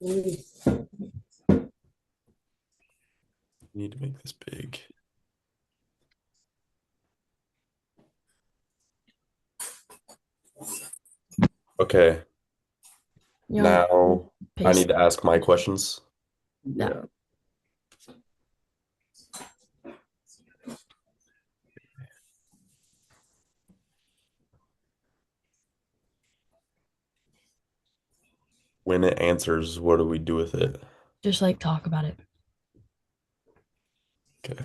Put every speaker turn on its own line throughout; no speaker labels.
Need to make this big. Okay,
You know,
now I need
paste.
to ask my questions.
Yeah.
Yeah.
When it answers, what do we do with it?
Just like talk about it.
Okay.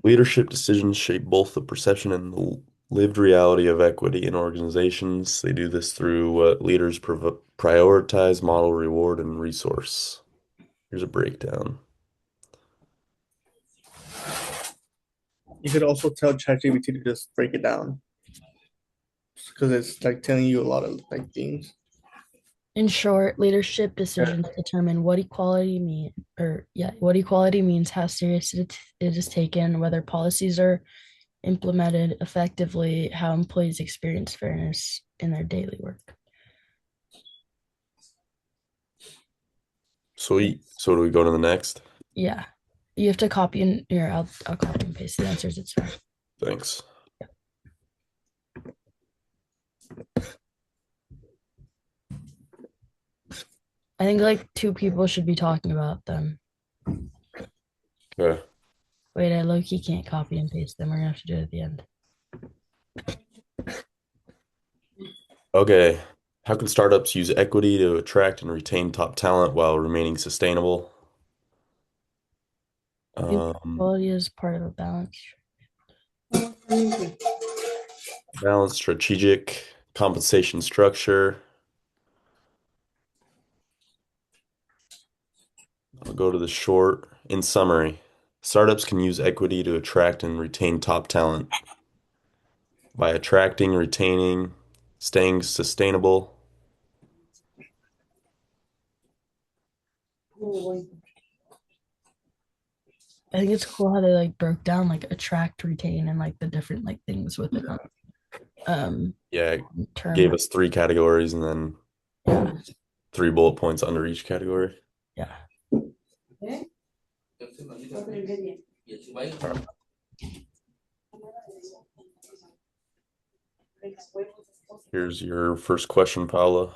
Leadership decisions shape both the perception and the lived reality of equity in organizations. They do this through what leaders prioritize, model, reward, and resource. Here's a breakdown.
You could also tell ChatGPT to just break it down because it's like telling you a lot of like things.
In short, leadership
Yeah.
decisions determine what equality what equality means, how serious it is taken, whether policies are implemented effectively, how employees experience fairness in their daily work.
Sweet. So do we go to the next?
Yeah. You have to copy in here. I'll copy and paste the answers. It's fine.
Thanks.
I think like two people should be talking about them.
Okay.
Wait, I low key can't copy and paste them. We're gonna have to do it at the end.
Okay. How can startups use equity to attract and retain top talent while remaining sustainable?
I think
Um,
equality is part of a balance.
Balanced strategic compensation structure. I'll go to the short. In summary, startups can use equity to attract and retain top talent by attracting, retaining, staying sustainable.
I think it's cool how they like broke down like attract, retain, and like the different like things within them. Um,
Yeah, it
term.
gave us three categories and then
Yeah,
three bullet points under each category.
yeah.
All right. Here's your first question, Paula.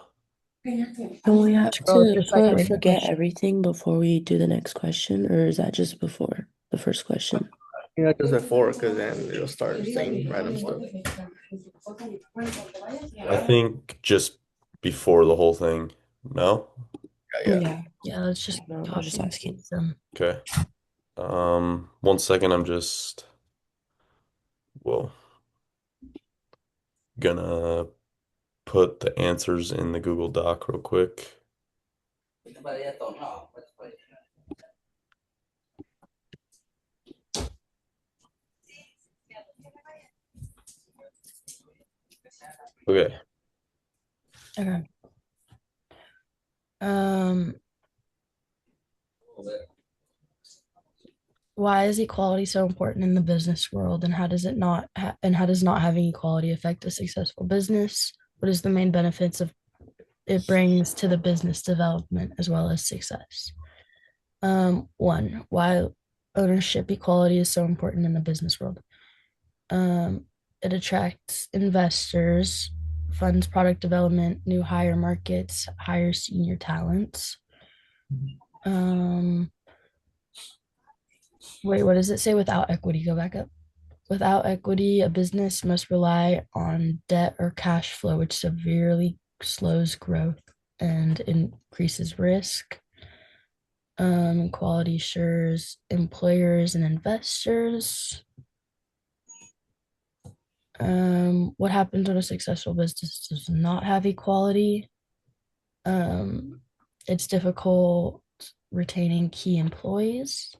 And we have
Oh,
to
just like
put
wait,
forget everything before we do the next question, or is that just before the first question?
Yeah, just before because then it'll start saying random stuff.
I think just before the whole thing. No?
Yeah, yeah.
Yeah,
yeah. Let's just
no, I was
copy
just
and
asking.
paste them.
Okay. 1 second. I'm just, well, gonna put the answers in the Google Doc real quick. Okay.
Okay. Um, why is equality so important in the business world, and how does not having equality affect a successful business? What is the main benefits of it brings to the business development as well as success? One, why ownership equality is so important in the business world. Um, it attracts investors, funds product development, new hire markets, hire senior talents. Um, wait, what does it say without equity? Go back up. Without equity, a business must rely on debt or cash flow, which severely slows growth and increases risk. Quality assures employers and investors. What happens when a successful business does not have equality? Um, it's difficult retaining key employees.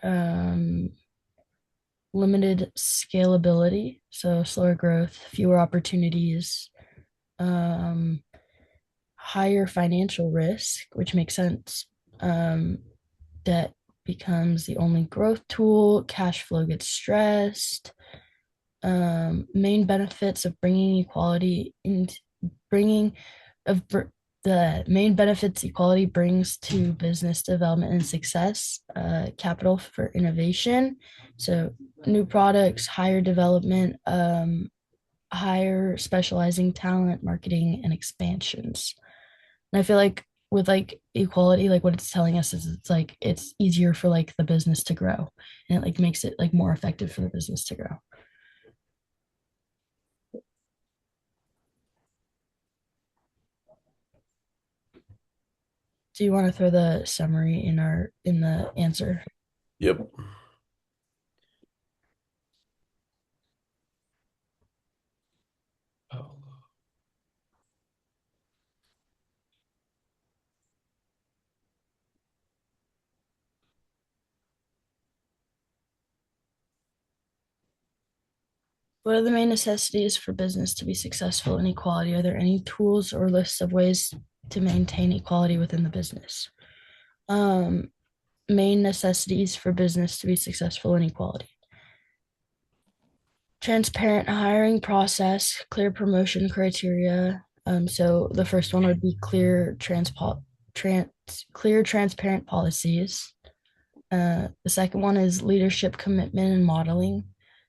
Um, Limited scalability, so slower growth, fewer opportunities, um, higher financial risk, which makes sense. Um, Debt becomes the only growth tool. Cash flow gets stressed. Main benefits of bringing equality into bringing of the main benefits equality brings to business development and success: capital for innovation, so new products, higher development, higher specializing talent, marketing, and expansions. And I feel like with like equality, like what it's telling us is it's like it's easier for like the business to grow, and it like makes it like more effective for the business to grow. Do you want to throw the summary in the answer?
Yep.
What are the main necessities for business to be successful in equality? Are there any tools or lists of ways to maintain equality within the business? Um, Main necessities for business to be successful in equality: transparent hiring process, clear promotion criteria. So the first one would be clear, transparent policies. The second one is leadership commitment and modeling.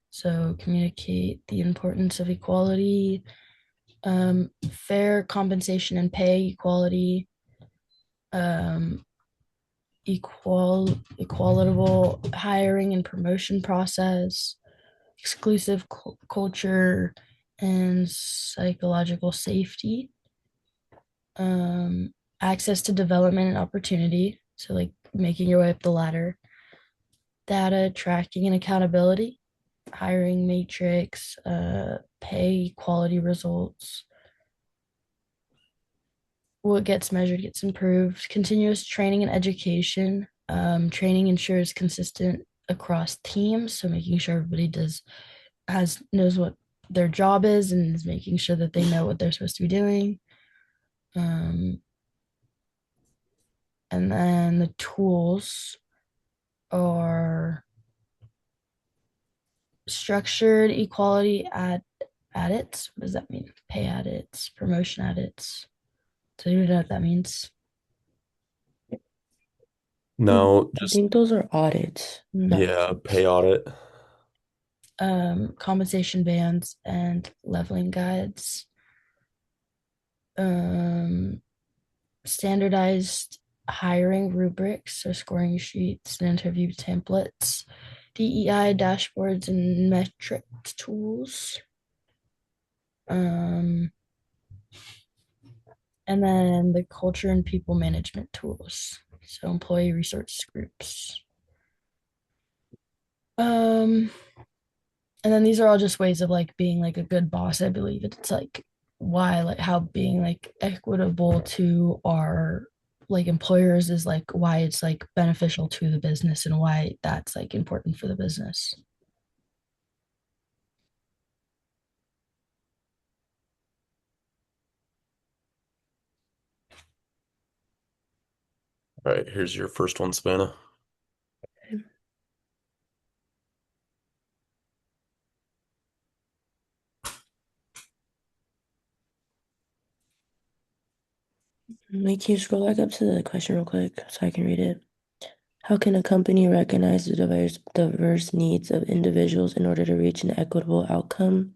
So communicate the importance of equality, fair compensation and pay equality, um, equitable hiring and promotion process, exclusive culture, and psychological safety, access to development and opportunity. So like making your way up the ladder, data tracking and accountability, hiring matrix, pay quality results. What gets measured gets improved. Continuous training and education. Training ensures consistent across teams, so making sure everybody knows what their job is and is making sure that they know what they're supposed to be doing. And then the tools are structured equality audits. What does that mean? Pay audits, promotion audits. So you know what that means?
No,
I
just
think those are audits.
yeah, pay audit.
Compensation bands and leveling guides. Standardized hiring rubrics or scoring sheets and interview templates, DEI dashboards and metric tools. And then the culture and people management tools. So employee resource groups. And then these are all just ways of like being like a good boss. I believe it's like why like how being like equitable to our like employers is like why it's like beneficial to the business and why that's like important for the business.
All right, here's your first one, Savannah.
Can you scroll back up to the question real quick so I can read it? How can a company recognize the diverse needs of individuals in order to reach an equitable outcome?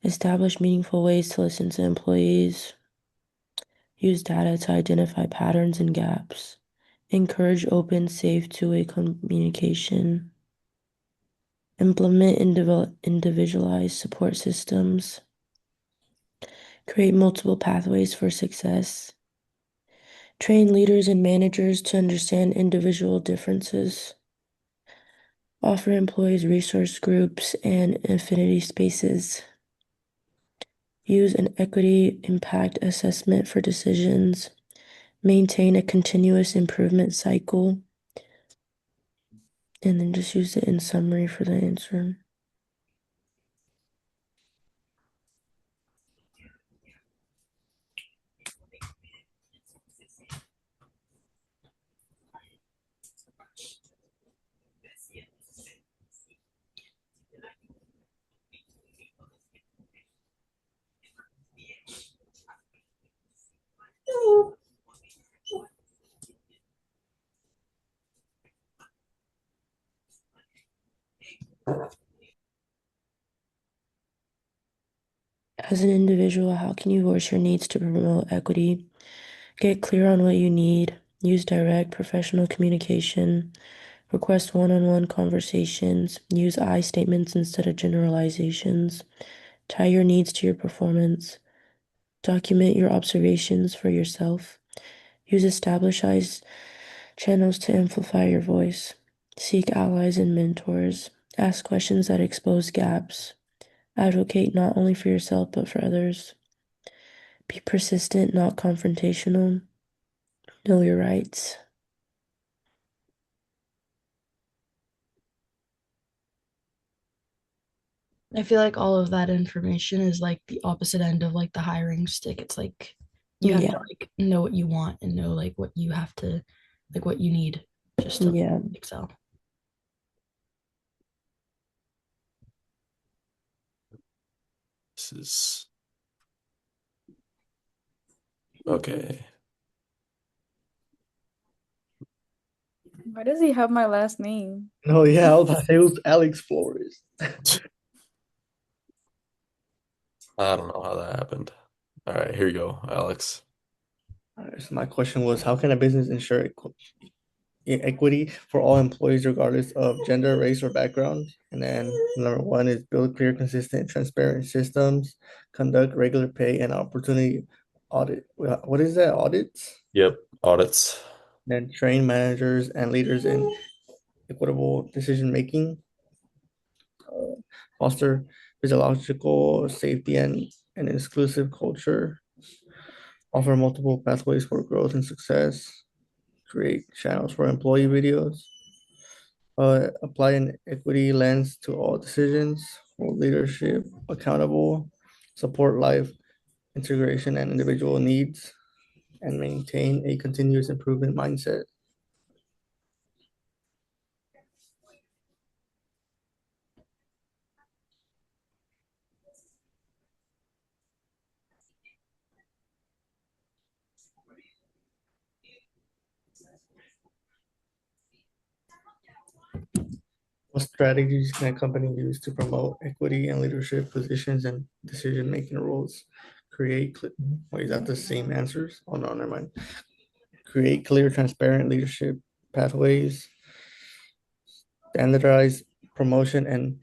Establish meaningful ways to listen to employees. Use data to identify patterns and gaps. Encourage open, safe, two-way communication. Implement individualized support systems. Create multiple pathways for success. Train leaders and managers to understand individual differences. Offer employees resource groups and affinity spaces. Use an equity impact assessment for decisions. Maintain a continuous improvement cycle. And then just use it in summary for the answer. As an individual, how can you voice your needs to promote equity? Get clear on what you need. Use direct professional communication. Request one-on-one conversations. Use I statements instead of generalizations. Tie your needs to your performance. Document your observations for yourself. Use established channels to amplify your voice. Seek allies and mentors. Ask questions that expose gaps. Advocate not only for yourself but for others. Be persistent, not confrontational. Know your rights.
I feel like all of that information is like the opposite end of like the hiring stick. It's like you have to
Yeah,
like know what you want and know like what you have to like what you need just to
yeah.
excel.
This is okay.
Why does he have my last name?
No, yeah, I was about to say it was Alex Flores.
I don't know how that happened. All right, here you go, Alex.
All right, so my question was, how can a business ensure equity for all employees, regardless of gender, race, or background? And then number one is build clear, consistent, transparent systems, conduct regular pay and opportunity audit. What is that? Audits?
Yep, audits.
Then train managers and leaders in equitable decision making, foster physiological safety and an inclusive culture, offer multiple pathways for growth and success, create channels for employee videos, apply an equity lens to all decisions, hold leadership accountable, support life integration and individual needs, and maintain a continuous improvement mindset. What strategies can a company use to promote equity in leadership positions and decision-making roles? Wait, is that the same answers? Oh, no, never mind. Create clear, transparent leadership pathways, standardize promotion and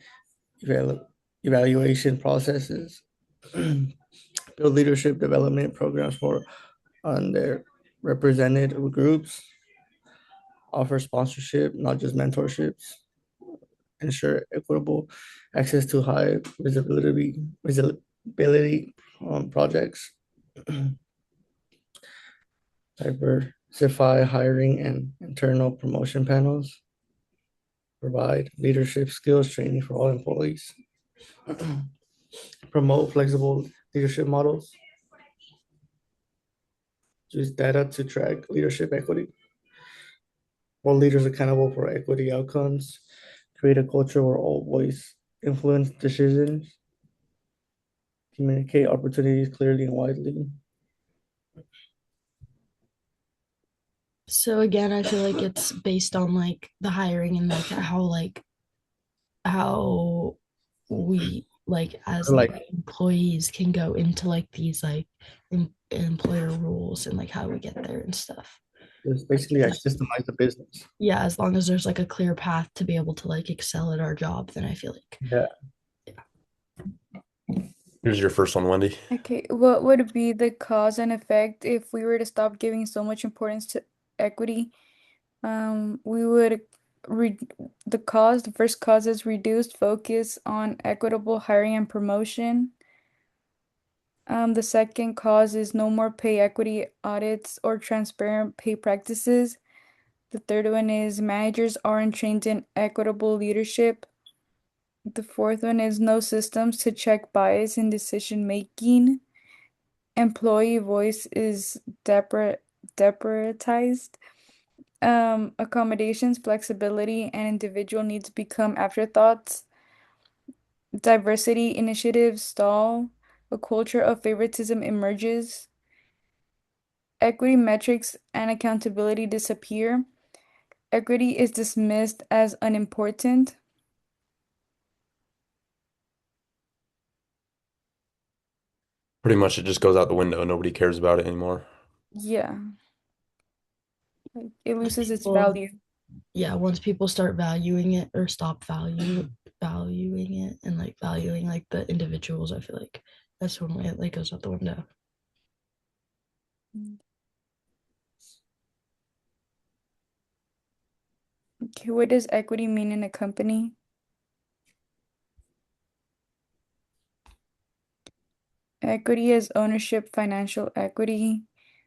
evaluation processes, build leadership development programs for underrepresented groups, offer sponsorship, not just mentorships, ensure equitable access to high visibility projects, diversify hiring and internal promotion panels, provide leadership skills training for all employees, promote flexible leadership models, use data to track leadership equity, hold leaders accountable for equity outcomes, create a culture where all voice influence decisions, communicate opportunities clearly and widely.
So again, I feel like it's based on like the hiring and like how we like as
Like
like employees can go into like these like employer rules and like how we get there and stuff.
it's basically like systemize the business.
Yeah, as long as there's like a clear path to be able to like excel at our job, then I feel like
Yeah.
Here's your first one, Wendy.
Okay, what would be the cause and effect if we were to stop giving so much importance to equity? We would re the first cause is reduced focus on equitable hiring and promotion. The second cause is no more pay equity audits or transparent pay practices. The third one is managers aren't trained in equitable leadership. The fourth one is no systems to check bias in decision making. Employee voice is deprioritized. Accommodations, flexibility, and individual needs become afterthoughts. Diversity initiatives stall. A culture of favoritism emerges. equity metrics and accountability disappear, equity is dismissed as unimportant.
Pretty much it just goes out the window. Nobody cares about it anymore.
Yeah, like it
Once
loses its
people,
value.
yeah, once people start valuing it or stop valuing it and like valuing like the individuals, I feel like that's when it like goes out the window.
Okay, what does equity mean in a company? Equity is ownership, financial equity.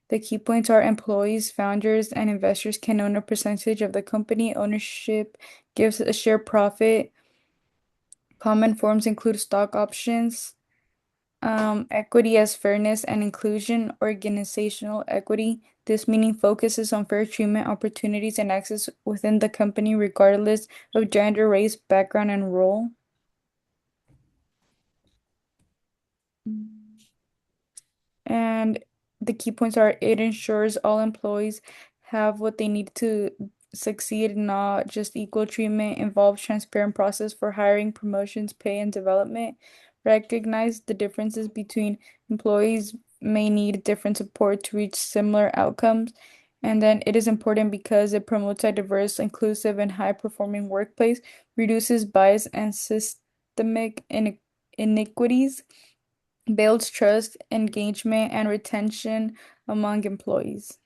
The key points are employees, founders, and investors can own a percentage of the company. Ownership gives a share profit. Common forms include stock options. Equity as fairness and inclusion, organizational equity. This meaning focuses on fair treatment, opportunities, and access within the company, regardless of gender, race, background, and role. And the key points are it ensures all employees have what they need to succeed, not just equal treatment, involves transparent process for hiring, promotions, pay, and development. Recognize the differences between employees may need different support to reach similar outcomes. And then it is important because it promotes a diverse, inclusive, and high-performing workplace, reduces bias and systemic inequities, builds trust, engagement, and retention among employees.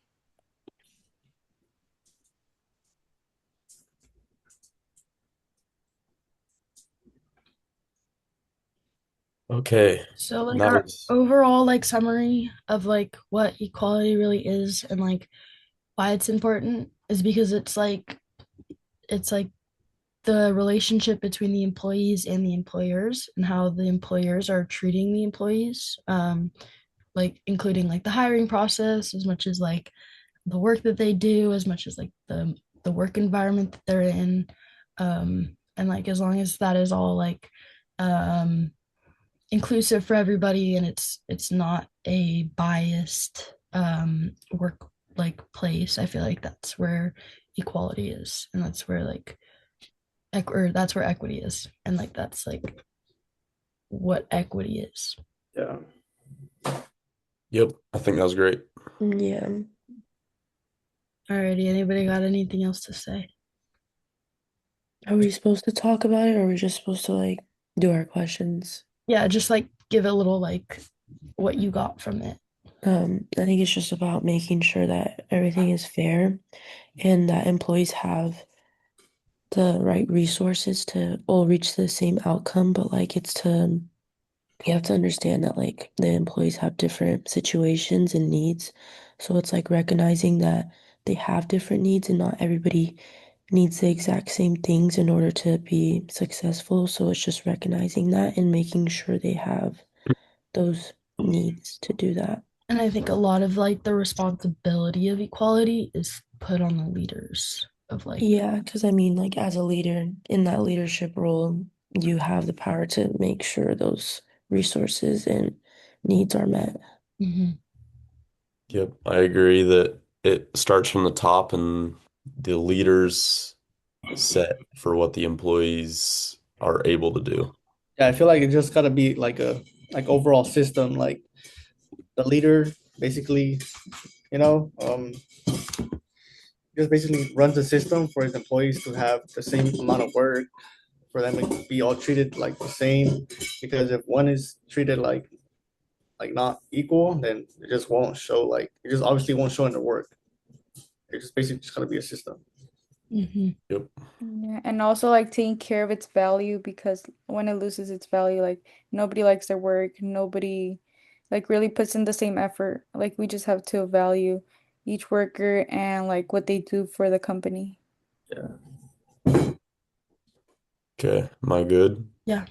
Okay.
So
And
like
that
our
was
overall like summary of like what equality really is and like why it's important is because it's like the relationship between the employees and the employers and how the employers are treating the employees, like including like the hiring process as much as like the work that they do, as much as like the work environment that they're in, and like as long as that is all like um inclusive for everybody and it's not a biased work like place, I feel like that's where equality is, and that's where like or that's where equity is, and like that's like what equity is.
Yeah.
Yep, I think that was great.
Yeah.
Alrighty, anybody got anything else to say?
Are we supposed to talk about it or are we just supposed to like do our questions?
Yeah, just like give a little like what you got from it.
I think it's just about making sure that everything is fair and that employees have the right resources to all reach the same outcome, but like it's to you have to understand that like the employees have different situations and needs. So it's like recognizing that they have different needs and not everybody needs the exact same things in order to be successful. So it's just recognizing that and making sure they have those needs to do that.
And I think a lot of like the responsibility of equality is put on the leaders of like,
Yeah, because I mean, like as a leader in that leadership role, you have the power to make sure those resources and needs are met.
mhm.
Yep, I agree that it starts from the top and the leaders set for what the employees are able to do.
Yeah, I feel like it just gotta be like a like overall system, like the leader basically, you know, just basically runs the system for his employees to have the same amount of work, for them to be all treated like the same. Because if one is treated like not equal, then it just won't show like it just obviously won't show in the work. It just basically just gotta be a system.
Mhm.
Yep.
Yeah, and also like taking care of its value because when it loses its value, like nobody likes their work, nobody like really puts in the same effort. Like we just have to value each worker and like what they do for the company.
Yeah.
Okay, am I good?
Yeah.